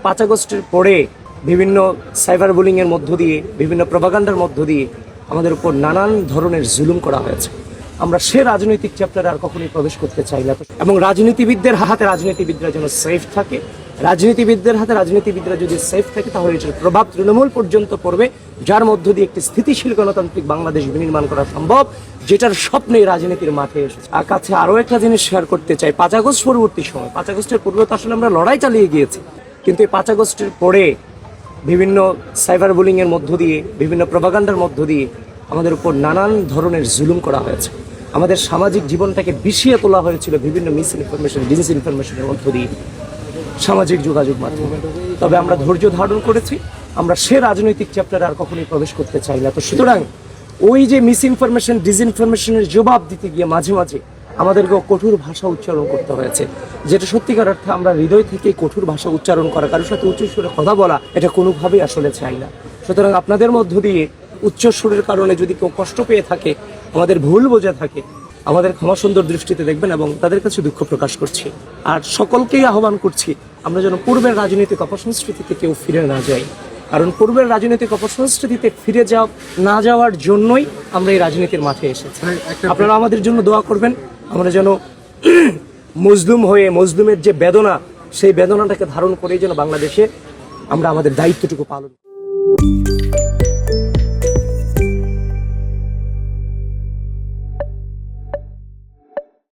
5 আগস্টের পরে বিভিন্ন সাইবার বুলিং এর মধ্য দিয়ে, বিভিন্ন প্রপাগান্ডার মধ্য দিয়ে আমাদের উপর নানান ধরনের জুলুম করা হয়েছে। আমরা সে রাজনৈতিক চ্যাপ্টারে আর কখনোই প্রবেশ করতে চাই না। এবং রাজনীতিবিদদের হাতে রাজনীতিবিদরা যেন সেফ থাকে। রাজনীতিবিদদের হাতে রাজনীতিবিদরা যদি সেফ থাকে, তাহলে এটার প্রভাব তৃণমূল পর্যন্ত পড়বে, যার মধ্য দিয়ে একটি স্থিতিশীল গণতান্ত্রিক বাংলাদেশ বিনির্মাণ করা সম্ভব, যেটার স্বপ্নে রাজনীতির মাঠে এসেছে। আর কাছে আরও একটা জিনিস শেয়ার করতে চাই। 5 আগস্ট পরবর্তী সময়, 5 আগস্টের পূর্বে তো আসলে আমরা লড়াই চালিয়ে গিয়েছি, কিন্তু এই 5 আগস্টের পরে বিভিন্ন সাইবার বুলিং এর মধ্য দিয়ে, বিভিন্ন প্রপাগান্ডার মধ্য দিয়ে আমাদের উপর নানান ধরনের জুলুম করা হয়েছে। আমাদের সামাজিক জীবনটাকে বিষিয়ে তোলা হয়েছিল বিভিন্ন মিস ইনফরমেশন, ডিস ইনফরমেশনের মধ্য দিয়ে, সামাজিক যোগাযোগ মাধ্যমে। তবে আমরা ধৈর্য ধারণ করেছি। আমরা সে রাজনৈতিক চ্যাপ্টারে আর কখনোই প্রবেশ করতে চাই না। তো সুতরাং ওই যে মিস ইনফরমেশন, ডিসইনফরমেশনের জবাব দিতে গিয়ে মাঝে মাঝে আমাদেরকেও কঠোর ভাষা উচ্চারণ করতে হয়েছে, যেটা সত্যিকার অর্থে আমরা হৃদয় থেকে কঠোর ভাষা উচ্চারণ করা, কারোর সাথে উচ্চ সুরে কথা বলা, এটা কোনোভাবেই আসলে চাই না। সুতরাং আপনাদের মধ্য দিয়ে উচ্চ সুরের কারণে যদি কেউ কষ্ট পেয়ে থাকে, আমাদের ভুল বোঝা থাকে, আমাদের ক্ষমা সুন্দর দৃষ্টিতে দেখবেন এবং তাদের কাছে দুঃখ প্রকাশ করছি। আর সকলকেই আহ্বান করছি, আমরা যেন পূর্বের রাজনৈতিক অপসংস্কৃতিতে কেউ ফিরে না যাই। কারণ পূর্বের রাজনৈতিক অপসংস্কৃতিতে ফিরে না যাওয়ার জন্যই আমরা এই রাজনীতির মাঠে এসেছি। আপনারা আমাদের জন্য দোয়া করবেন, আমরা যেন মজলুম হয়ে, মজলুমের যে বেদনা, সেই বেদনাটাকে ধারণ করেই যেন বাংলাদেশে আমরা আমাদের দায়িত্বটুকু পালন করি।